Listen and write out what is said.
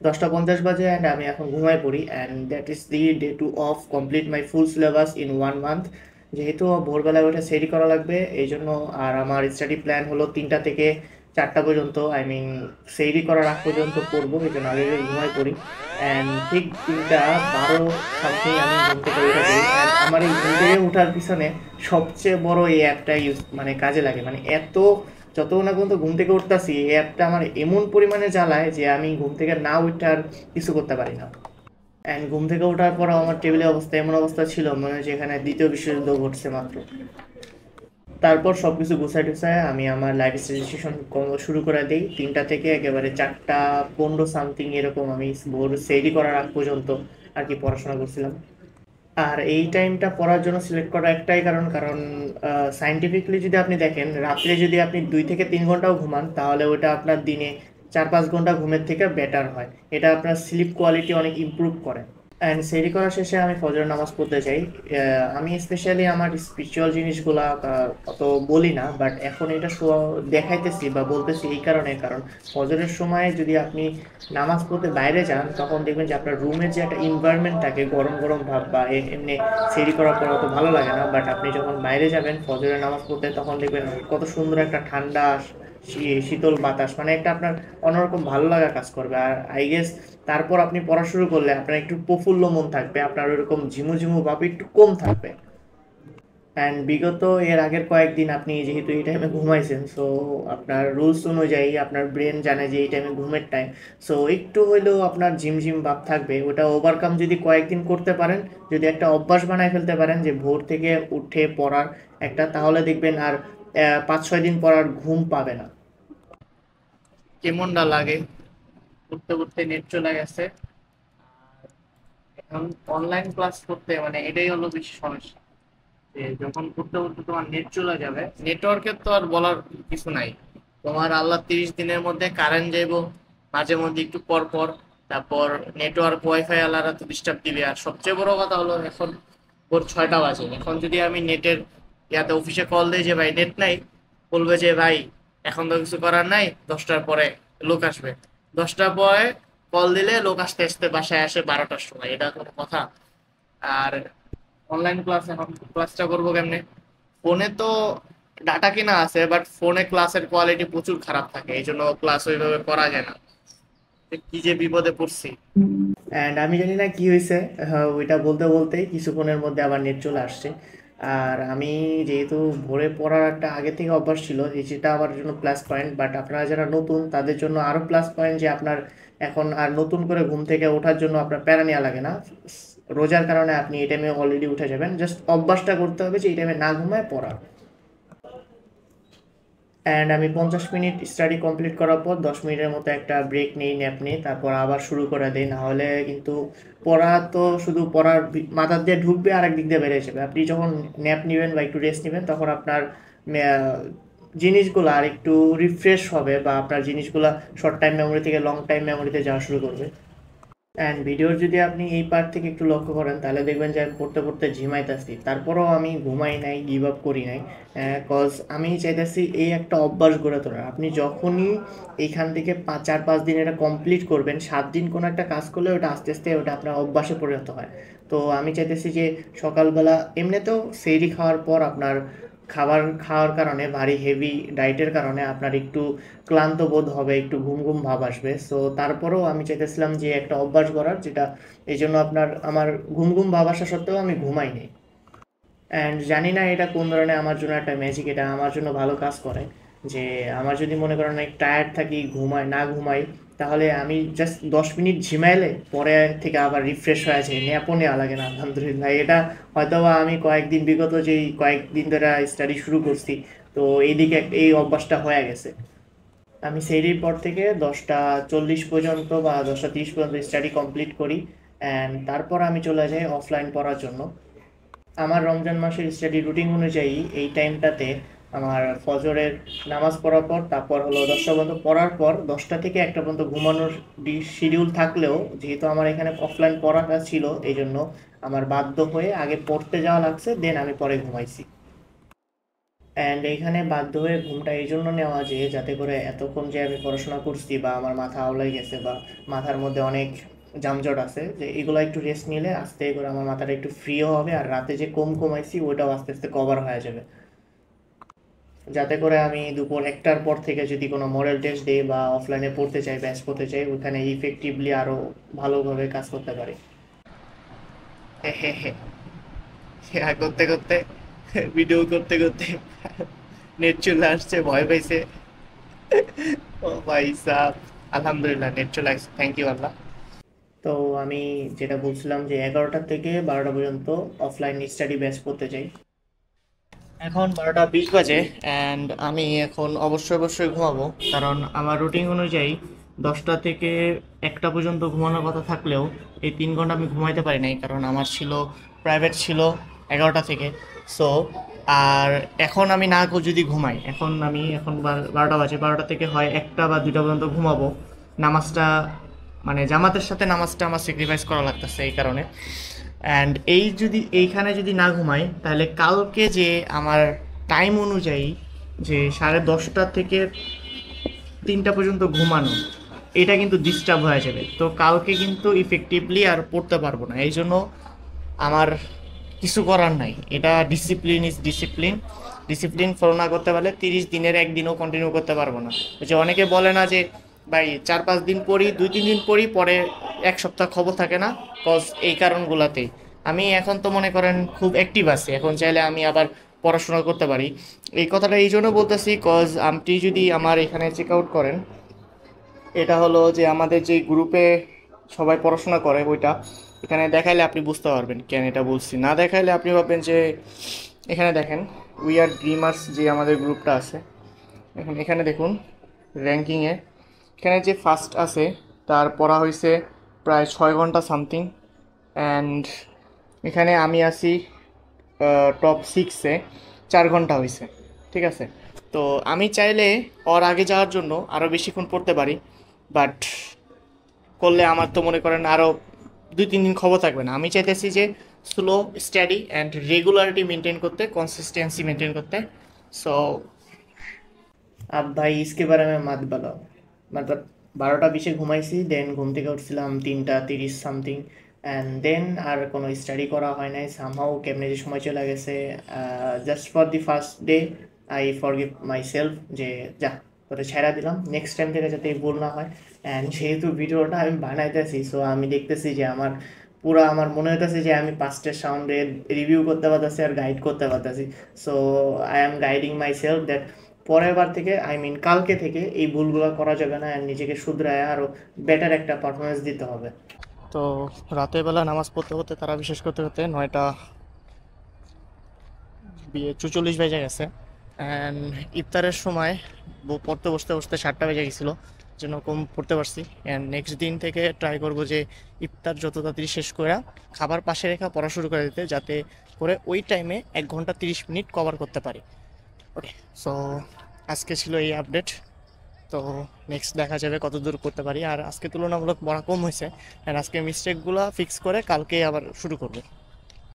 10টা 50 বাজে অ্যান্ড আমি এখন ঘুমাই পড়ি, and that is the day to of complete my full syllabus in 1 month. যেহেতু ভোরবেলায় ওঠে স্টাডি করা লাগবে এই জন্য, আর আমার স্টাডি প্ল্যান হলো 3টা থেকে 4টা পর্যন্ত, আই মিন সেহরি করার আগ পর্যন্ত পড়বো, এই জন্য আগে আগে ঘুমাই পড়ি। অ্যান্ড ঠিক 3টা 12 সামথিং আমি ঘুম থেকে উঠে পড়ি, অ্যান্ড আমার এই ঘুম থেকে ওঠার পিছনে সবচেয়ে বড় এই অ্যাপটা ইউজ মানে কাজে লাগে, মানে এত যতক্ষণ না পর্যন্ত ঘুম থেকে উঠতাছি এই অ্যাপটা আমার এমন পরিমাণে জ্বালায় যে আমি ঘুম থেকে না উঠে আর কিছু করতে পারি না। অ্যান্ড ঘুম থেকে ওঠার পর আমার টেবিলের অবস্থা এমন অবস্থা ছিল মনে হয় যেখানে দ্বিতীয় বিশ্বযুদ্ধ ঘটছে মাত্র। তারপর সবকিছু গুছায় টুছায় আমি আমার লাইফ সেশন শুরু করে দিই 3টা থেকে একেবারে 4টা 15 সামথিং এরকম, আমি ভোর সেরি করার আগ পর্যন্ত আর কি পড়াশোনা করছিলাম। আর এই টাইমটা পড়ার জন্য সিলেক্ট করা একটাই কারণ, কারণ সায়েন্টিফিকলি যদি আপনি দেখেন রাত্রে যদি আপনি 2 থেকে 3 ঘন্টাও ঘুমান তাহলে ওটা আপনার দিনে 4-5 ঘন্টা ঘুমের থেকে বেটার হয়। এটা আপনার স্লিপ কোয়ালিটি অনেক ইমপ্রুভ করে। অ্যান্ড সেহরি করার শেষে আমি ফজরের নামাজ পড়তে চাই। আমি স্পেশালি আমার স্পিরিচুয়াল জিনিসগুলা অত বলি না, বাট এখন এটা দেখাইতেছি বা বলতেছি এই কারণে, কারণ ফজরের সময় যদি আপনি নামাজ পড়তে বাইরে যান তখন দেখবেন যে আপনার রুমের যে একটা ইনভায়রনমেন্ট থাকে গরম গরম ভাব বা এমনি সেহরি করার পর অত ভালো লাগে না, বাট আপনি যখন বাইরে যাবেন ফজরের নামাজ পড়তে তখন দেখবেন কত সুন্দর একটা ঠান্ডা শীতল বাতাস, মানে একটা আপনার অন্যরকম ভালো লাগা কাজ করবে। আর আই গেস তারপর আপনি পড়া শুরু করলে আপনার একটু প্রফুল্ল মন থাকবে, আপনার ওইরকম ঝিমু ঝিমু ভাব একটু কম থাকবে। অ্যান্ড বিগত এর আগের কয়েকদিন আপনি যেহেতু এই টাইমে ঘুমাইছেন, সো আপনার রুলস অনুযায়ী আপনার ব্রেন জানে যে এই টাইমে ঘুমের টাইম, সো একটু হইলেও আপনার ঝিমঝিম ভাব থাকবে। ওটা ওভারকাম যদি কয়েকদিন করতে পারেন, যদি একটা অভ্যাস বানায় ফেলতে পারেন যে ভোর থেকে উঠে পড়ার একটা, তাহলে দেখবেন আর 5-6 দিন পর আর ঘুম পাবে না। কেমনটা লাগে উঠতে উঠতে নেট চলে গেছে। এখন অনলাইন ক্লাস করতে মানে এটাই হলো বেশি সমস্যা, যে যখন করতে করতে তোমার নেট চলে যাবে, নেটওয়ার্কের তো আর বলার কিছু নাই। তোমার আল্লাহ 30 দিনের মধ্যে কারেন্ট যাইবো মাঝে মধ্যে একটু পর পর, তারপর নেটওয়ার্ক ওয়াইফাই আলাদা তো ডিস্টার্ব দিবে। আর সবচেয়ে বড় কথা হলো এখন ভোর 6টা বাজে, এখন যদি আমি নেটের ইয়াতে অফিসে কল দিই যে ভাই নেট নাই, বলবে যে ভাই এখন তো কিছু করার নাই, 10টার পরে লোক আসবে। 10টার পরে কল দিলে লোক আসতে আসতে বাসায় আসে 12টার সময়, এটা কোনো কথা? আর অনলাইন ক্লাস এখন ক্লাসটা করবো কেমনে? ফোনে তো ডাটা কিনা আছে, বাট ফোনে ক্লাসের কোয়ালিটি প্রচুর খারাপ থাকে, এই জন্য ক্লাস ওইভাবে করা যায় না। কি যে বিপদে পড়ছি। অ্যান্ড আমি জানি না কি হয়েছে, ওইটা বলতে বলতেই কিছুক্ষণের মধ্যে আবার নেট চলে আসছে। আর আমি যেহেতু ভোরে পড়ার একটা আগে থেকে অভ্যাস ছিল, যেটা আমার জন্য প্লাস পয়েন্ট, বাট আপনারা যারা নতুন তাদের জন্য আরও প্লাস পয়েন্ট যে আপনার এখন আর নতুন করে ঘুম থেকে ওঠার জন্য আপনার প্যারা নেওয়া লাগে না। রোজার কারণে আপনি এই টাইমে অলরেডি উঠে যাবেন, জাস্ট অভ্যাসটা করতে হবে যে এই টাইমে না ঘুমায় পড়া। অ্যান্ড আমি 50 মিনিট স্টাডি কমপ্লিট করার পর 10 মিনিটের মতো একটা ব্রেক নিই, ন্যাপ নিই, তারপর আবার শুরু করে দিই। না হলে কিন্তু পড়া তো শুধু পড়ার মাথার দিয়ে ঢুকবে আর একদিক দিয়ে বেরিয়ে যাবে। আপনি যখন ন্যাপ নেবেন বা একটু রেস্ট নেবেন তখন আপনার আহ, জিনিসগুলো আর একটু রিফ্রেশ হবে, বা আপনার জিনিসগুলো শর্ট টাইম মেমোরি থেকে লং টাইম মেমোরিতে যাওয়া শুরু করবে। অ্যান্ড ভিডিওর যদি আপনি এই পার্ট থেকে একটু লক্ষ্য করেন তাহলে দেখবেন যে আমি পড়তে পড়তে ঝিমাইতেছি, তারপরেও আমি ঘুমাই নাই, গিভ আপ করি নাই। কজ আমি চাইতেছি এই একটা অভ্যাস গড়ে তোলা। আপনি যখনই এইখান থেকে 4-5 দিন এটা কমপ্লিট করবেন, 7 দিন কোনো একটা কাজ করলে ওটা আস্তে আস্তে ওটা আপনার অভ্যাসে পরিণত হয়। তো আমি চাইতেছি যে সকালবেলা এমনিতেও সেহরি খাওয়ার পর আপনার খাবার খাওয়ার কারণে ভারী হেভি ডায়েটের কারণে আপনার একটু ক্লান্ত বোধ হবে, একটু ঘুম ঘুম ভাব আসবে। সো তারপরেও আমি চাইতেছিলাম যে একটা অভ্যাস করার, যেটা এই জন্য আপনার আমার ঘুম ঘুম ভাব আসা সত্ত্বেও আমি ঘুমাইনি। অ্যান্ড জানি না এটা কোন ধরনের আমার জন্য একটা ম্যাজিক, এটা আমার জন্য ভালো কাজ করে। যে আমার যদি মনে করেন অনেক টায়ার্ড থাকি, ঘুমাই, তাহলে আমি জাস্ট 10 মিনিট ঝিমাইলে পরে থেকে আবার রিফ্রেশ হয়ে যায়, ন্যাপও নেওয়া লাগে না আলহামদুলিল্লাহ। এটা হয়তোবা আমি কয়েকদিন বিগত যেই কয়েকদিন ধরে স্টাডি শুরু করছি, তো এইদিকে এই অভ্যাসটা হয়ে গেছে। আমি সেহরির পর থেকে 10টা 40 পর্যন্ত বা 10টা 30 পর্যন্ত স্টাডি কমপ্লিট করি, অ্যান্ড তারপর আমি চলে যাই অফলাইন পড়ার জন্য। আমার রমজান মাসের স্টাডি রুটিন অনুযায়ী এই টাইমটাতে আমার ফজরের নামাজ পড়ার পর, তারপর হলো 10টা পর্যন্ত পড়ার পর 10টা থেকে 1টা পর্যন্ত ঘুমানোর শিডিউল থাকলেও, যেহেতু আমার এখানে অফলাইন পড়াটা ছিল এই জন্য আমার বাধ্য হয়ে আগে পড়তে যাওয়া লাগছে, দেন আমি পরে ঘুমাইছি। অ্যান্ড এইখানে বাধ্য হয়ে ঘুমটা এই জন্য নেওয়া যে যাতে করে এতক্ষণ যে আমি পড়াশোনা করছি বা আমার মাথা আওলাই গেছে বা মাথার মধ্যে অনেক জামজট আছে, যে এগুলো একটু রেস্ট নিলে আস্তে করে আমার মাথাটা একটু ফ্রিও হবে, আর রাতে যে কমাইছি ওইটাও আস্তে আস্তে কভার হয়ে যাবে, যাতে করে আমি দুপুর 1টার পর থেকে যদি কোনো মডেল টেস্ট দিই বা অফলাইনে পড়তে চাই, ব্যাচ করতে চাই, ওইখানে ইফেক্টিভলি আরও ভালোভাবে কাজ করতে পারি। হে হে হে, শেয়ার করতে করতে, ভিডিও করতে করতে নেট চলে আসছে, ভয় পাইছে। ও ভাই সাহ, আলহামদুলিল্লাহ নেট চলে আসছে, থ্যাংক ইউ আল্লাহ। তো আমি যেটা বলছিলাম যে 11টা থেকে 12টা পর্যন্ত অফলাইন স্টাডি ব্যাচ করতে চাই। এখন 12টা 20 বাজে অ্যান্ড আমি এখন অবশ্যই অবশ্যই ঘুমাবো, কারণ আমার রুটিন অনুযায়ী 10টা থেকে 1টা পর্যন্ত ঘুমানোর কথা থাকলেও এই 3 ঘন্টা আমি ঘুমাইতে পারি নাই, কারণ আমার ছিল প্রাইভেট ছিল 11টা থেকে। সো আর এখন আমি না যদি ঘুমাই, এখন 12টা বাজে, 12টা থেকে হয় 1টা বা 2টা পর্যন্ত ঘুমাবো। নামাজটা মানে জামাতের সাথে নামাজটা আমার স্যাক্রিফাইস করা লাগতেছে এই কারণে। অ্যান্ড এইখানে যদি না ঘুমাই, তাহলে কালকে যে আমার টাইম অনুযায়ী যে 10:30 থেকে 3টা পর্যন্ত ঘুমানো, এটা কিন্তু ডিস্টার্ব হয়ে যাবে। তো কালকে কিন্তু ইফেক্টিভলি আর পড়তে পারবো না, এই জন্য আমার কিছু করার নাই। এটা discipline is discipline, discipline follow না করতে পারলে 30 দিনের একদিনও কন্টিনিউ করতে পারবো না। ওই যে অনেকে বলে না যে ভাই 4-5 দিন পড়ি, 2-3 দিন পড়ি, পরে 1 সপ্তাহ খবর থাকে না, কজ এই কারণগুলাতেই। আমি এখন তো মনে করেন খুব অ্যাক্টিভ আছি, এখন চাইলে আমি আবার পড়াশোনা করতে পারি। এই কথাটা এই জন্য বলতেছি কজ আপনি যদি আমার এখানে চেক আউট করেন, এটা হলো যে আমাদের যে গ্রুপে সবাই পড়াশোনা করে ওইটা, এখানে দেখাইলে আপনি বুঝতে পারবেন কেন এটা বলছি। না দেখাইলে আপনি ভাববেন যে, এখানে দেখেন উই আর ড্রিমার্স যে আমাদের গ্রুপটা আছে, এখন এখানে দেখুন র্যাঙ্কিংয়ে, এখানে যে ফার্স্ট আছে তার পড়া হয়েছে প্রায় 6 ঘন্টা সামথিং, অ্যান্ড এখানে আমি আছি টপ 6-এ, 4 ঘন্টা হয়েছে। ঠিক আছে, তো আমি চাইলে ওর আগে যাওয়ার জন্য আরও বেশিক্ষণ পড়তে পারি, বাট করলে আমার তো মনে করেন আরও 2-3 দিন খবর থাকবে না। আমি চাইতেছি যে slow study and regularity maintain করতে, কনসিস্টেন্সি মেনটেন করতে। सो अब भाई इसके बारे में मत बताओ। मतलब 12টা 20-এ ঘুমাইছি, দেন ঘুম থেকে উঠছিলাম 3টা 30 সামথিং, অ্যান্ড দেন আর কোনো স্টাডি করা হয় নাই। সামহাও কেমনে যে সময় চলে গেছে, just for the first day I forgive my self যে যা তোরে ছেড়া দিলাম, নেক্সট টাইম থেকে যাতে এই ভুল না হয়। অ্যান্ড যেহেতু ভিডিওটা আমি বানাইতেছি, সো আমি দেখতেছি যে আমার মনে হইতেছে যে আমি পাস্টের সাউন্ডে রিভিউ করতে পারতেছি আর গাইড করতে পারতেছি। So I am guiding my self that পরের বার থেকে, আই মিন কালকে থেকে, এই ভুলগুলো করা যাবে না, আর নিজেকে শুধরায় আরও বেটার একটা পারফরমেন্স দিতে হবে। তো রাতের বেলা নামাজ পড়তে পড়তে, তারা বিশেষ করতে করতে 9টা 44 বেজে গেছে, অ্যান্ড ইফতারের সময় পড়তে বসতে বসতে 7টা বেজে গেছিলো, জন্য কম পড়তে পারছি। অ্যান্ড নেক্সট দিন থেকে ট্রাই করবো যে ইফতার যত তাড়াতাড়ি শেষ করে খাবার পাশে রেখা পড়া শুরু করে দিতে, যাতে করে ওই টাইমে 1 ঘন্টা 30 মিনিট কভার করতে পারি। ওকে, সো আজকে ছিল এই আপডেট। তো নেক্সট দেখা যাবে কত দূর করতে পারি। আর আজকে তুলনামূলক পড়া কম হয়েছে, অ্যান্ড আজকে মিস্টেকগুলো ফিক্স করে কালকে আবার শুরু করবো।